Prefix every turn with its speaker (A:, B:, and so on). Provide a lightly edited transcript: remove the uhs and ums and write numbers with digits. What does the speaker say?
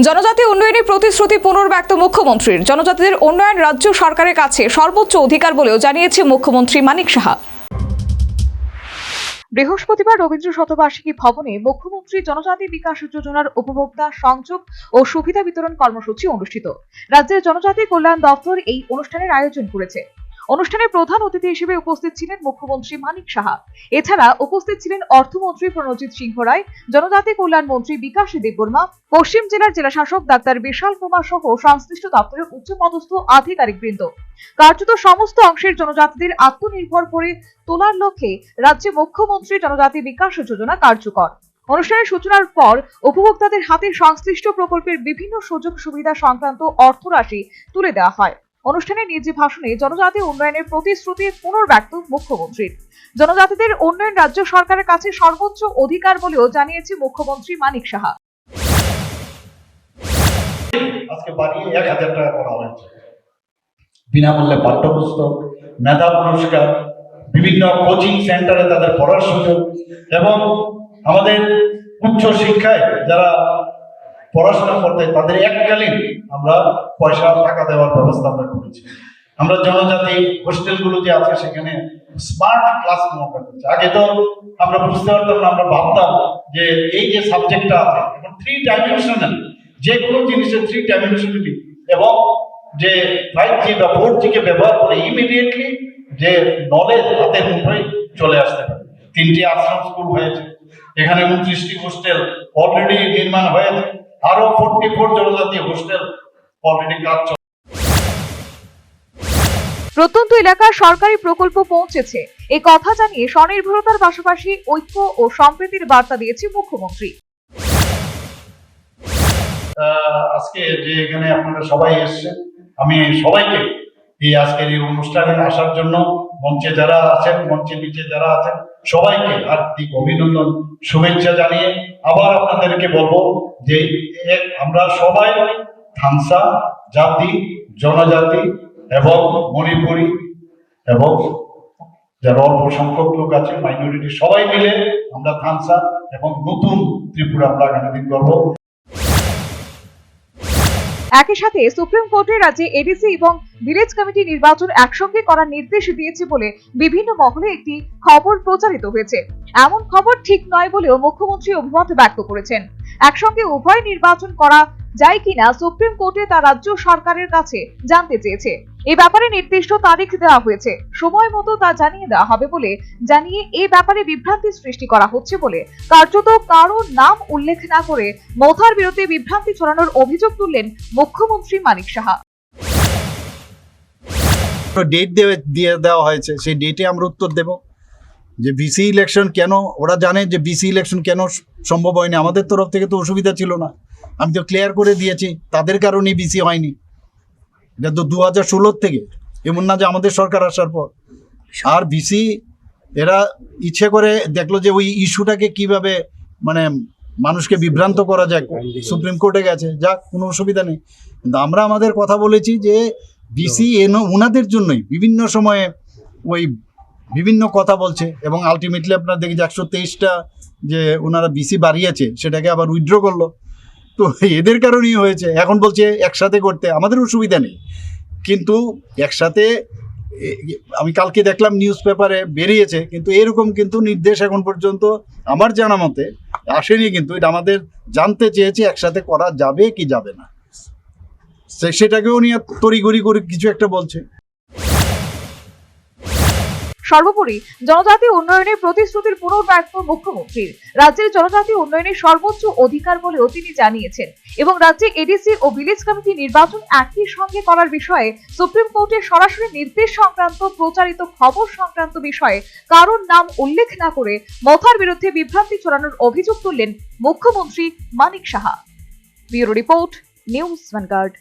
A: জনজাতি উন্নয়নের প্রতিশ্রুতি পুনর্ব্যক্ত মুখ্যমন্ত্রীর। জনজাতিদের উন্নয়ন রাজ্য সরকারের কাছে সর্বোচ্চ অধিকার বলেও জানিয়েছে মুখ্যমন্ত্রী মানিক সাহা। বৃহস্পতিবার রবীন্দ্র শতবার্ষিকী ভবনে মুখ্যমন্ত্রী জনজাতি বিকাশ যোজনার উপভোক্তা সংযোগ ও সুবিধা বিতরণ কর্মসূচি অনুষ্ঠিত। রাজ্যের জনজাতি কল্যাণ দপ্তর এই অনুষ্ঠানের আয়োজন করেছে। অনুষ্ঠানে প্রধান অতিথি হিসেবে উপস্থিত ছিলেন মুখ্যমন্ত্রী মানিক সাহা। এছাড়া উপস্থিত ছিলেন অর্থমন্ত্রী প্রণজিৎ সিংহ রায়, জনজাতি কল্যাণ মন্ত্রী বিকাশ দেববর্মা, পশ্চিম জেলার জেলাশাসক ডাক্তার বিশাল কুমার সহ সংশ্লিষ্ট দপ্তরের উচ্চপদস্থ আধিকারিকবৃন্দ। কার্যত সমস্ত অংশের জনজাতিদের আত্মনির্ভর করে তোলার লক্ষ্যে রাজ্যে মুখ্যমন্ত্রী জনজাতি বিকাশ যোজনা কার্যকর। অনুষ্ঠানের সূচনার পর উপভোক্তাদের হাতে সংশ্লিষ্ট প্রকল্পের বিভিন্ন সুযোগ সুবিধা সংক্রান্ত অর্থরাশি তুলে দেওয়া হয়। অনুষ্ঠানে নিজ ভাষণে জনজাতি উন্নয়নের প্রতিশ্রুতি পুনর্ব্যক্ত মুখ্যমন্ত্রীর। জনজাতিদের উন্নয়ন রাজ্য সরকারের কাছে সর্বোচ্চ অধিকার বলেও জানিয়েছে মুখ্যমন্ত্রী মানিক সাহা।
B: আজকে বাড়িয়ে 1000 টাকা করা হয়েছে। বিনামূল্যে পাঠ্যপুস্তক, মেধা পুরস্কার, বিভিন্ন কোচিং সেন্টারে তাদের পড়ার সুযোগ এবং আমাদের উচ্চ শিক্ষায় যারা পড়াশোনা করতে তাদের এককালীন আমরা পয়সা টাকা দেওয়ার ব্যবস্থা আমরা করেছি। আমরা জনজাতি হোস্টেলগুলো যে আছে সেখানে স্মার্ট ক্লাসরুম করতেছি। আগে তো আমরা বুঝতে পারতাম না, আমরা ভাবতাম যে এই যে সাবজেক্টটা আছে এখন 3 ডাইমেনশনাল, যে কোনো জিনিসের 3 ডাইমেনশনালি এবং যে 5G বা 4G কে ব্যবহার করে ইমিডিয়েটলি যে নলেজ হাতের মুঠোয় চলে আসতে পারে। 3টি আশ্রম স্কুল হয়েছে, এখানে 29টি হোস্টেল অলরেডি নির্মাণ হয়েছে, আরো 44 জনজাতি হোস্টেল অলরেডি কাজ চলছে।
A: প্রত্যন্ত এলাকার সরকারি প্রকল্প পৌঁছেছে এই কথা জানিয়ে স্বনির্ভরতার পাশাপাশি ঐক্য ও সম্প্রীতির বার্তা দিয়েছে মুখ্যমন্ত্রী।
B: আজকে যে এখানে আপনারা সবাই এসেছেন, আমি সবাইকে এই আজকের এই অনুষ্ঠানে আসার জন্য মঞ্চে যারা আছেন, মঞ্চে নিচে যারা আছেন সবাইকে হার্দিক অভিনন্দন, শুভেচ্ছা জানিয়ে আবার আপনাদেরকে বলবো যে আমরা সবাই থানসা জাতি, জনজাতি এবং মণিপুরি এবং যারা অল্প সংখ্যক লোক আছে মাইনরিটি সবাই মিলে আমরা থানসা এবং নতুন ত্রিপুরা আমরা আগামী দিন করবো।
A: একই সাথে সুপ্রিম কোর্টে রাজ্যে এডিসি এবং ভিলেজ কমিটি নির্বাচন একসঙ্গে করার নির্দেশ দিয়েছে বলে বিভিন্ন মহলে একটি খবর প্রচারিত হয়েছে। এমন খবর ঠিক নয় বলেও মুখ্যমন্ত্রী অভিমত ব্যক্ত করেছেন। একসঙ্গে উভয় নির্বাচন করা যায় কিনা সুপ্রিম কোর্টে তা রাজ্য সরকারের কাছে জানতে চেয়েছে। এই ব্যাপারে নির্দিষ্ট তারিখ দেওয়া হয়েছে, সময় মতো তা জানিয়ে দেওয়া হবে বলে জানিয়ে এই ব্যাপারে বিভ্রান্তি সৃষ্টি করা হচ্ছে বলে কার্যত কারো নাম উল্লেখ না করে মথার বিরুদ্ধে বিভ্রান্তি ছড়ানোর অভিযোগ তুললেন মুখ্যমন্ত্রী মানিক সাহা।
C: ডেট দিয়ে দেওয়া হয়েছে, সেই ডেটে আমরা উত্তর দেব যে বিসি ইলেকশন কেন, ওরা জানে যে বিসি ইলেকশন কেন সম্ভব হয়নি। আমাদের তরফ থেকে তো অসুবিধা ছিল না, আমি তো ক্লিয়ার করে দিয়েছি তাদের কারণেই বিসি হয়নি। এটা তো 2016 থেকে, এমন না যে আমাদের সরকার আসার পর। আর বিসি এরা ইচ্ছে করে দেখলো যে ওই ইস্যুটাকে কিভাবে মানে মানুষকে বিভ্রান্ত করা যায়, সুপ্রিম কোর্টে গেছে, যাক কোনো অসুবিধা নেই। কিন্তু আমরা আমাদের কথা বলেছি যে বিসি ওনাদের জন্যই বিভিন্ন সময়ে ওই বিভিন্ন কথা বলছে এবং আলটিমেটলি আপনারা দেখি যে 123টা যে ওনারা বিসি বাড়িয়েছে সেটাকে আবার উইথড্র করলো। তো এদের কারণেই হয়েছে। এখন বলছে একসাথে করতে, আমাদের অসুবিধা নেই, কিন্তু একসাথে আমি কালকে দেখলাম নিউজ পেপারে বেরিয়েছে, কিন্তু এরকম কিন্তু নির্দেশ এখন পর্যন্ত আমার জানা মতে আসেনি। কিন্তু এটা আমাদের জানতে চেয়েছে একসাথে করা যাবে কি যাবে না, সেটাকেও নিয়ে তড়িঘড়ি করে কিছু একটা বলছে।
A: সর্বোপরি জনজাতি উন্নয়নের প্রতিশ্রুতির পুনর্ব্যক্ত মুখ্যমন্ত্রীর। রাজ্যের জনজাতি উন্নয়নের সর্বোচ্চ অধিকার বলেও তিনি জানিয়েছেন এবং রাজ্যে এডিসি ও ভিলেজ কমিটি নির্বাচন একই সঙ্গে করার বিষয়ে সুপ্রিম কোর্টের সরাসরি নির্দেশ সংক্রান্ত প্রচারিত খবর সংক্রান্ত বিষয়ে কারোর নাম উল্লেখ না করে মথার বিরুদ্ধে বিভ্রান্তি ছড়ানোর অভিযোগ তুললেন মুখ্যমন্ত্রী Manik Saha. Bureau report, news vanguard.